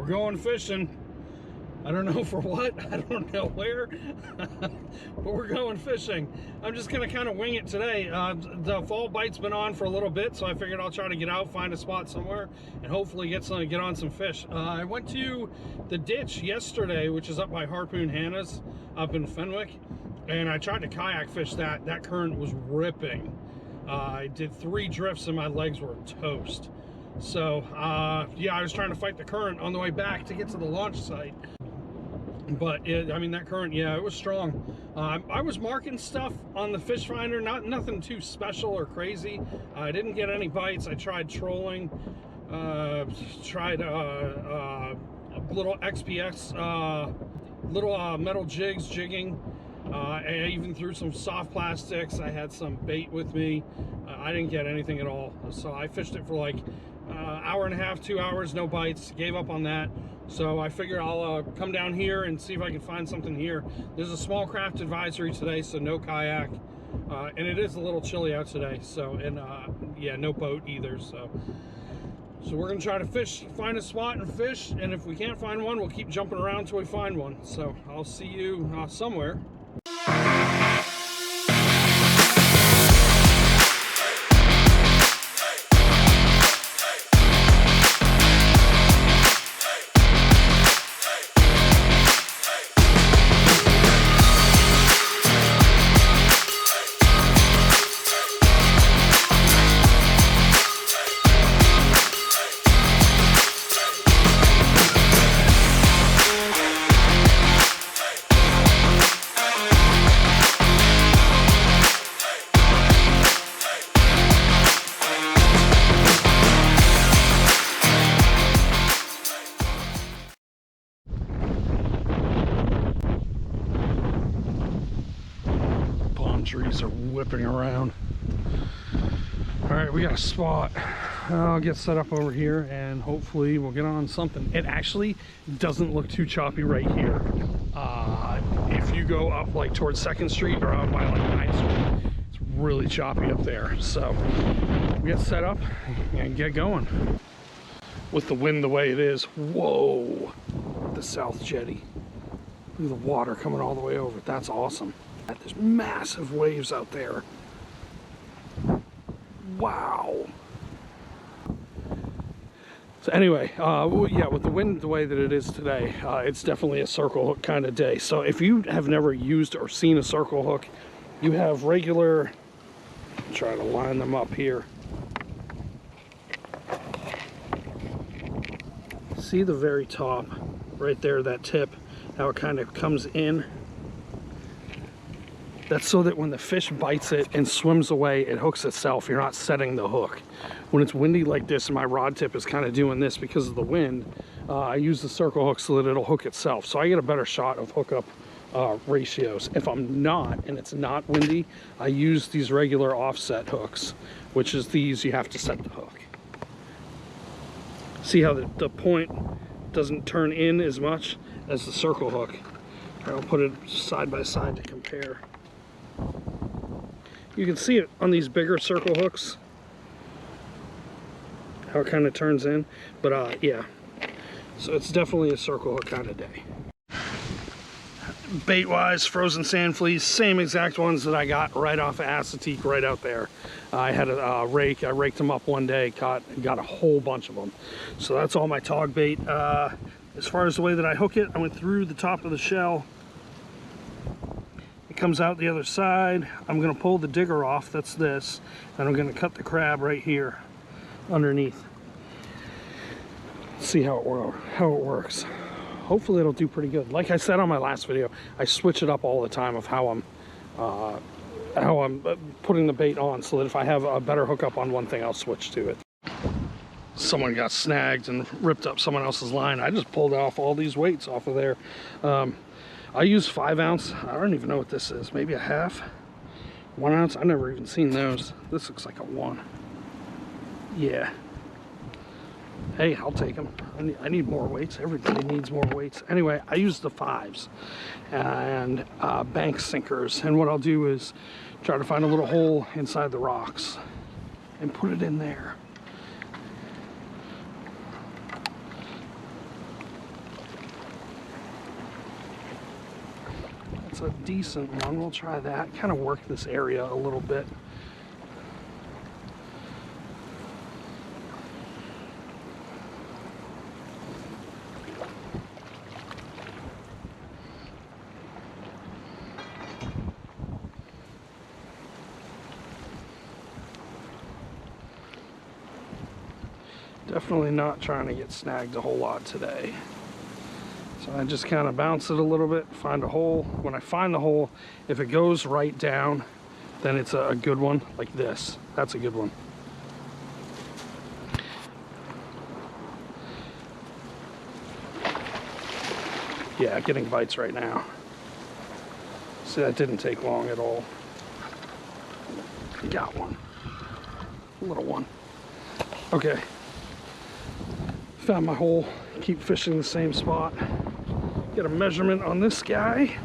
We're going fishing. I don't know for what, I don't know where, but we're going fishing. I'm just gonna kind of wing it today. The fall bite's been on for a little bit, so I figured I'll try to get out, find a spot somewhere, and hopefully get on some fish. I went to the ditch yesterday, which is up by Harpoon Hannah's, up in Fenwick, and I tried to kayak fish that. That current was ripping. I did 3 drifts and my legs were toast. So, yeah, I was trying to fight the current on the way back to get to the launch site. But I mean, that current, yeah, it was strong. I was marking stuff on the fish finder, nothing too special or crazy. I didn't get any bites. I tried trolling, tried little XPX, little metal jigs, jigging. I even threw some soft plastics. I had some bait with me. I didn't get anything at all. So I fished it for like hour and a half, 2 hours, no bites, gave up on that. So I figure I'll come down here and see if I can find something here. There's a small craft advisory today, so no kayak. And it is a little chilly out today, so, and yeah, no boat either. So we're gonna try to fish, find a spot and fish, and if we can't find one, we'll keep jumping around until we find one. So I'll see you somewhere. Trees are whipping around. All right, we got a spot. I'll get set up over here and hopefully we'll get on something. It actually doesn't look too choppy right here. If you go up like towards 2nd Street or out by like 9th Street, it's really choppy up there. So we get set up and get going. With the wind the way it is, whoa, the South Jetty. Look at the water coming all the way over. That's awesome. There's massive waves out there. Wow. So anyway, yeah, with the wind the way that it is today, it's definitely a circle hook kind of day. So if you have never used or seen a circle hook, you have regular, try to line them up here. See the very top right there, that tip, how it kind of comes in. That's so that when the fish bites it and swims away, it hooks itself. You're not setting the hook. When it's windy like this and my rod tip is kind of doing this because of the wind, I use the circle hook so that it'll hook itself. So I get a better shot of hookup ratios. If I'm not, and it's not windy, I use these regular offset hooks, which is these you have to set the hook. See how the point doesn't turn in as much as the circle hook. I'll put it side by side to compare. You can see it on these bigger circle hooks, how it kind of turns in, but yeah, so it's definitely a circle hook kind of day. Bait wise, frozen sand fleas, same exact ones that I got right off of Assateague right out there. I had a rake, I raked them up one day, got a whole bunch of them. So that's all my tog bait. As far as the way that I hook it, I went through the top of the shell. Comes out the other side. I'm going to pull the digger off, that's this, and I'm going to cut the crab right here underneath. See how it works. Hopefully it'll do pretty good. Like I said on my last video, I switch it up all the time of how I'm putting the bait on, so that if I have a better hookup on one thing, I'll switch to it. Someone got snagged and ripped up someone else's line. I just pulled off all these weights off of there. I use 5 ounce. I don't even know what this is. Maybe a half? 1 ounce? I've never even seen those. This looks like a 1. Yeah. Hey, I'll take them. I need more weights. Everybody needs more weights. Anyway, I use the 5s and bank sinkers. And what I'll do is try to find a little hole inside the rocks and put it in there. That's a decent one. We'll try that. Kind of work this area a little bit. Definitely not trying to get snagged a whole lot today. So I just kind of bounce it a little bit, find a hole. When I find the hole, if it goes right down, then it's a good one, like this. That's a good one. Yeah, getting bites right now. See, that didn't take long at all. Got one. A little one. Okay. Found my hole. Keep fishing the same spot. Get a measurement on this guy.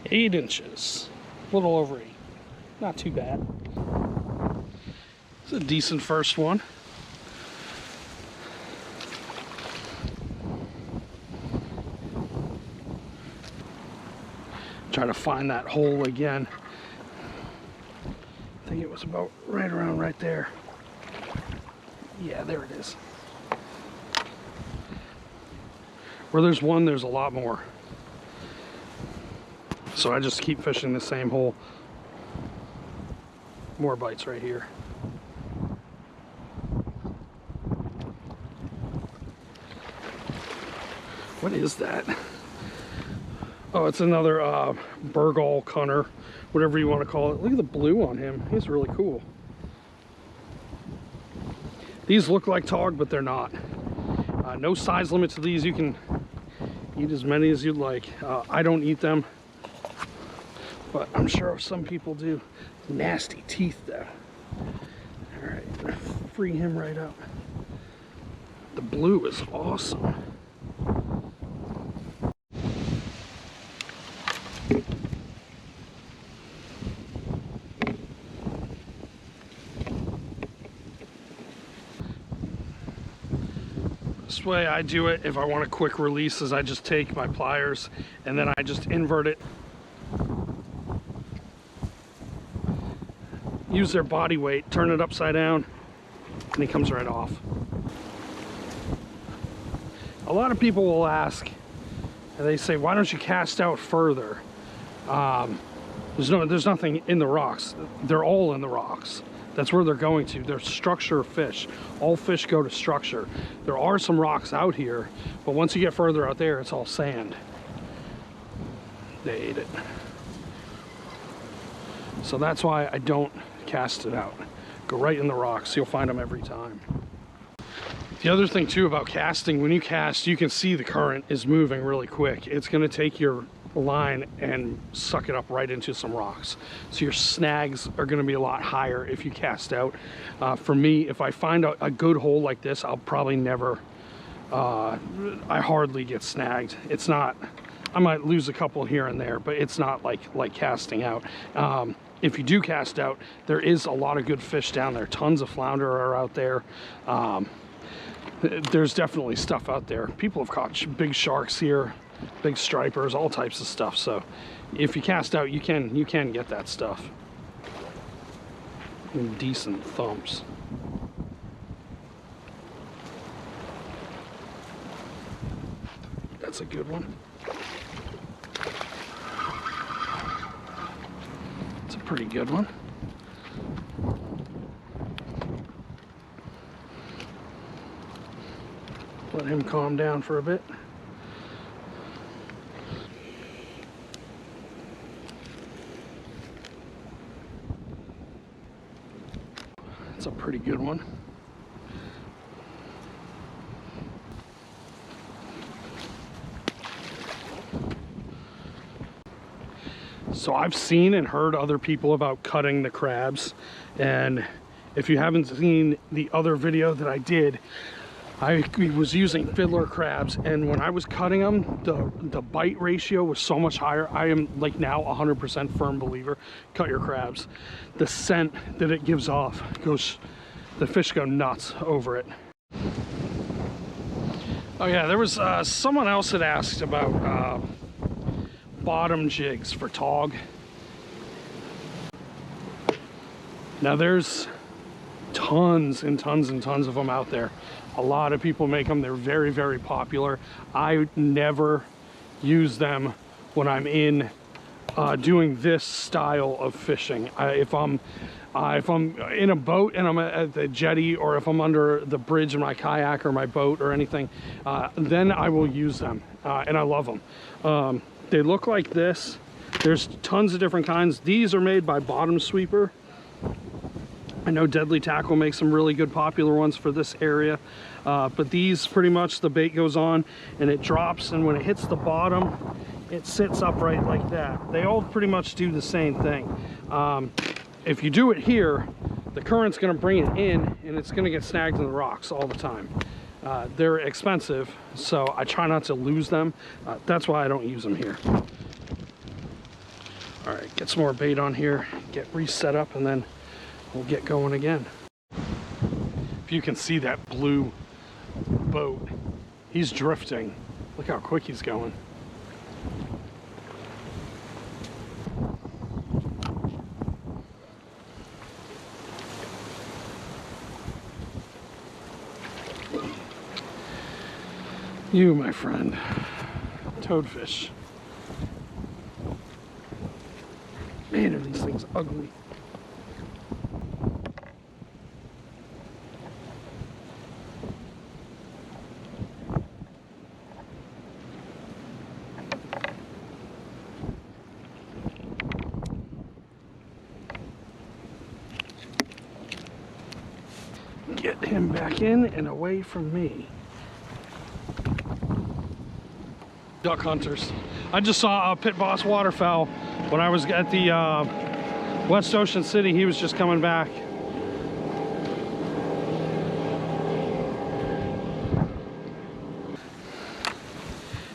8 inches. A little over 8. Not too bad. It's a decent first one. Try to find that hole again. I think it was about right around right there. Yeah, there it is. Where there's one, there's a lot more. So I just keep fishing the same hole. More bites right here. What is that? Oh, it's another Burgal Cunner, whatever you want to call it. Look at the blue on him. He's really cool. These look like Tautog, but they're not. No size limit to these. You can eat as many as you'd like. I don't eat them, but I'm sure some people do. Nasty teeth, though. All right, free him right up. The blue is awesome. This way I do it if I want a quick release is I just take my pliers and then I just invert it. Use their body weight, turn it upside down, and he comes right off. A lot of people will ask, and they say, why don't you cast out further? There's nothing in the rocks. They're all in the rocks. That's where they're going to. They're structure of fish. All fish go to structure. There are some rocks out here, but once you get further out there, it's all sand. They ate it. So that's why I don't cast it out. Go right in the rocks. You'll find them every time. The other thing too about casting, when you cast, you can see the current is moving really quick. It's going to take your line and suck it up right into some rocks. So your snags are going to be a lot higher if you cast out. For me, if I find a good hole like this, I'll probably never, I hardly get snagged. It's not, I might lose a couple here and there, but it's not like casting out. If you do cast out, there is a lot of good fish down there. Tons of flounder are out there. There's definitely stuff out there. People have caught big sharks here, big stripers, all types of stuff. So if you cast out, you can get that stuff in decent thumps. That's a good one. It's a pretty good one. Let him calm down for a bit. It's a pretty good one. So I've seen and heard other people about cutting the crabs, and if you haven't seen the other video that I did, I was using fiddler crabs, and when I was cutting them, the bite ratio was so much higher. I am like now 100% firm believer, cut your crabs. The scent that it gives off goes, the fish go nuts over it. Oh yeah, there was someone else that asked about bottom jigs for Tautog. Now there's tons and tons and tons of them out there. A lot of people make them. They're very, very popular. I never use them when I'm in doing this style of fishing. If I'm in a boat and I'm at the jetty, or if I'm under the bridge in my kayak or my boat or anything, then I will use them, and I love them. They look like this. There's tons of different kinds. These are made by Bottom Sweeper. I know Deadly Tackle makes some really good popular ones for this area, but these pretty much, the bait goes on and it drops, and when it hits the bottom, it sits upright like that. They all pretty much do the same thing. If you do it here, the current's going to bring it in and it's going to get snagged in the rocks all the time. They're expensive, so I try not to lose them. That's why I don't use them here. All right, get some more bait on here, get reset up, and then we'll get going again. If you can see that blue boat, he's drifting. Look how quick he's going. You, my friend, toadfish. Man, are these things ugly. Get him back in and away from me. Duck hunters. I just saw a pit boss waterfowl when I was at the West Ocean City. He was just coming back.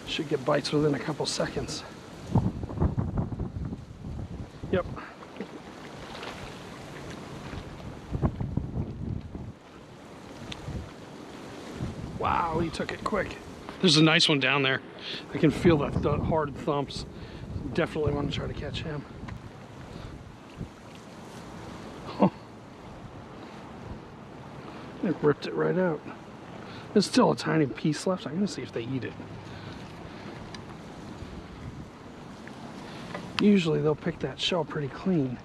Should get bites within a couple seconds. Yep. Wow, he took it quick. There's a nice one down there. I can feel the hard thumps. Definitely want to try to catch him. Oh. It ripped it right out. There's still a tiny piece left. I'm gonna see if they eat it. Usually they'll pick that shell pretty clean.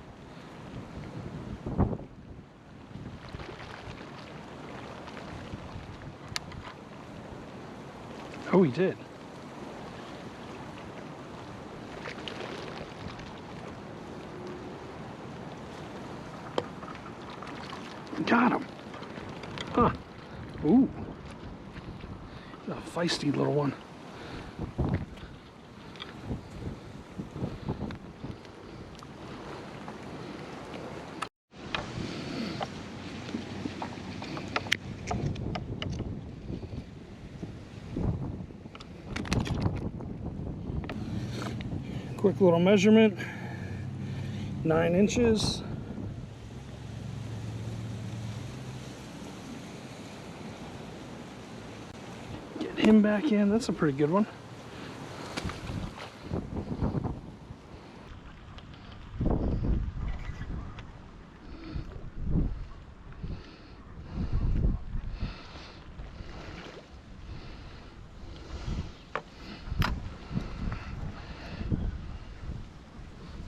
Oh, he did. Got him. Huh. Ooh. A feisty little one. Quick little measurement, 9 inches. Get him back in, that's a pretty good one.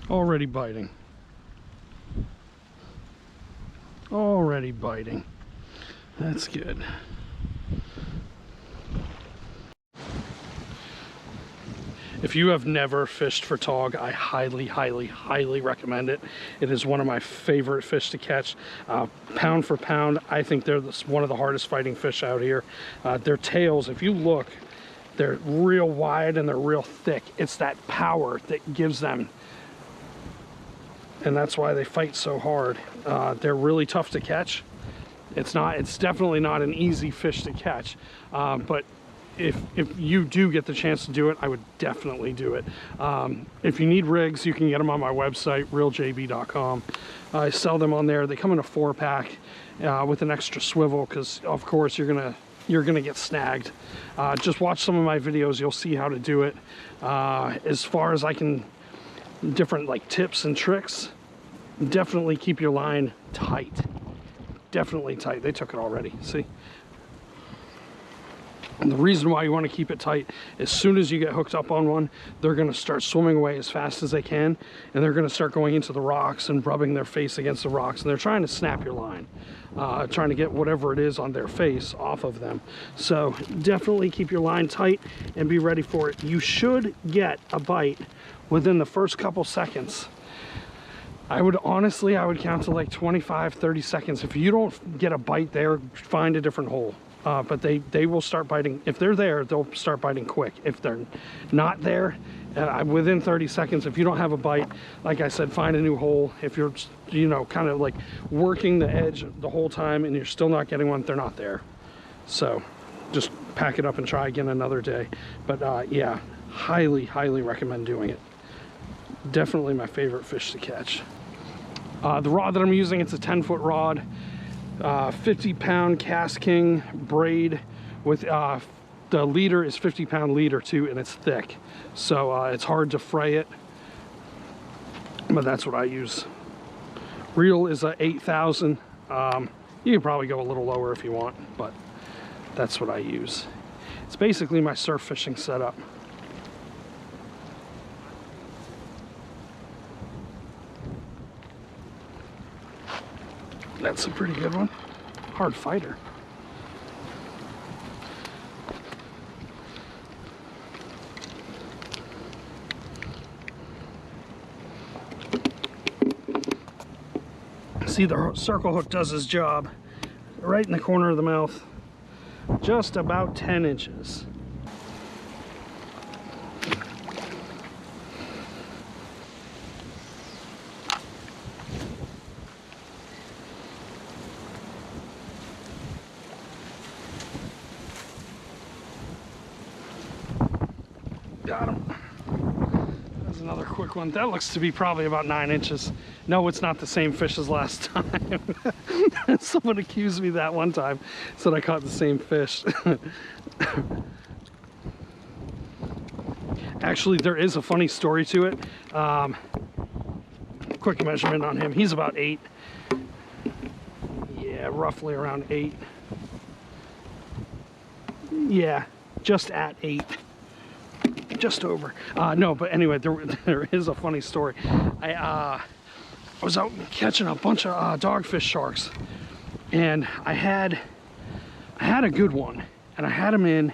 Already biting. Already biting. That's good. If you have never fished for Tautog, I highly, highly, highly recommend it. It is one of my favorite fish to catch. Pound for pound, I think they're one of the hardest fighting fish out here. Their tails, if you look, they're real wide and they're real thick. It's that power that gives them, and that's why they fight so hard. They're really tough to catch. It's definitely not an easy fish to catch, but if you do get the chance to do it, I would definitely do it. If you need rigs, you can get them on my website, ReelJayB.com. I sell them on there. They come in a 4-pack with an extra swivel, because of course you're gonna you're gonna get snagged. Just watch some of my videos, you'll see how to do it. As far as I can, different like tips and tricks, definitely keep your line tight. Definitely tight. They took it already, see? And the reason why you want to keep it tight, as soon as you get hooked up on one, they're going to start swimming away as fast as they can, and they're going to start going into the rocks and rubbing their face against the rocks, and they're trying to snap your line, trying to get whatever it is on their face off of them. So definitely keep your line tight and be ready for it. You should get a bite within the first couple seconds. I would count to like 25-30 seconds. If you don't get a bite there, find a different hole. But they will start biting. If they're there, they'll start biting quick. If they're not there, within 30 seconds, if you don't have a bite, like I said, find a new hole. If you're, you know, kind of like working the edge the whole time and you're still not getting one, they're not there. So just pack it up and try again another day. But yeah, highly recommend doing it. Definitely my favorite fish to catch. The rod that I'm using, it's a 10-foot rod. 50-pound Cast King braid with the leader is 50-pound leader too, and it's thick, so it's hard to fray it, but that's what I use. Reel is a 8,000. You can probably go a little lower if you want, but that's what I use. It's basically my surf fishing setup. That's a pretty good one. Hard fighter. See, the circle hook does his job. Right in the corner of the mouth. Just about 10 inches. Got him. There's another quick one. That looks to be probably about 9 inches. No, it's not the same fish as last time. Someone accused me that one time, said I caught the same fish. Actually, there is a funny story to it. Quick measurement on him. He's about 8. Yeah, roughly around 8. Yeah, just at 8. Just over. No, but anyway, there is a funny story. I was out catching a bunch of dogfish sharks, and I had a good one, and I had him in,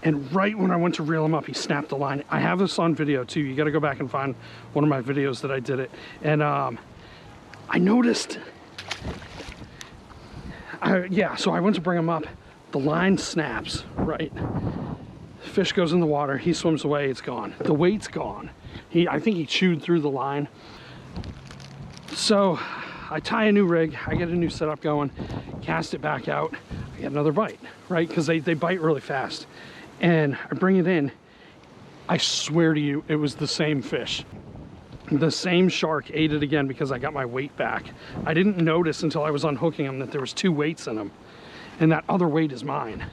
and right when I went to reel him up, he snapped the line. I have this on video too. You got to go back and find one of my videos that I did it, and I noticed. Yeah, so I went to bring him up. The line snaps, right? Fish goes in the water, he swims away, it's gone. The weight's gone. I think he chewed through the line. So I tie a new rig, I get a new setup going, cast it back out, I get another bite, right? Because they bite really fast. And I bring it in, I swear to you, it was the same fish. The same shark ate it again because I got my weight back. I didn't notice until I was unhooking him that there was 2 weights in him. And that other weight is mine.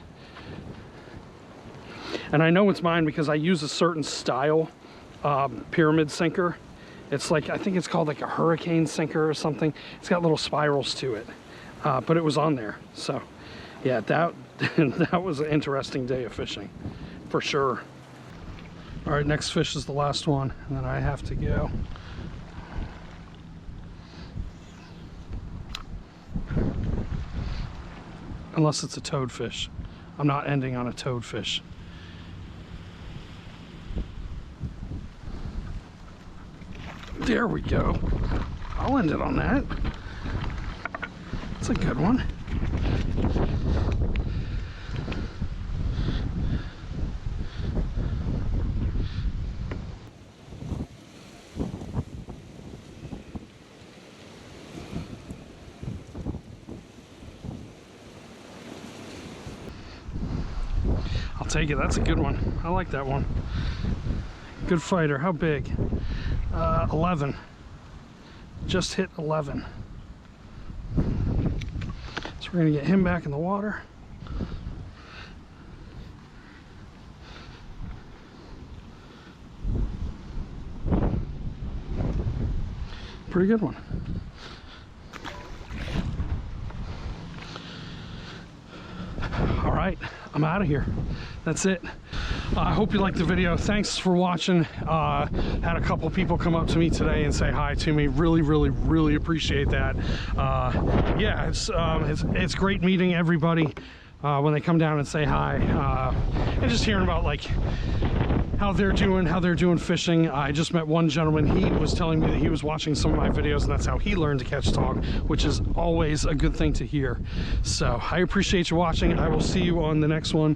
And I know it's mine because I use a certain style pyramid sinker. It's like, I think it's called like a hurricane sinker or something. It's got little spirals to it, but it was on there. So yeah, that was an interesting day of fishing for sure. All right, next fish is the last one, and then I have to go. Unless it's a toadfish. I'm not ending on a toadfish. There we go. I'll end it on that. It's a good one. I'll take it. That's a good one. I like that one. Good fighter. How big? 11. Just hit 11. So we're gonna get him back in the water. Pretty good one. All right, I'm out of here. That's it. I hope you liked the video. Thanks for watching. Had a couple people come up to me today and say hi to me. Really appreciate that. Yeah, it's great meeting everybody when they come down and say hi, and just hearing about like how they're doing fishing. I just met one gentleman. He was telling me that he was watching some of my videos, and that's how he learned to catch tog, which is always a good thing to hear. So I appreciate you watching. I will see you on the next one,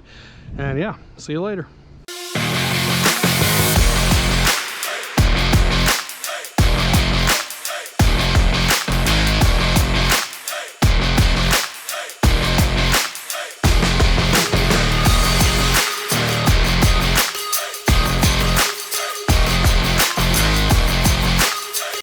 and yeah, see you later.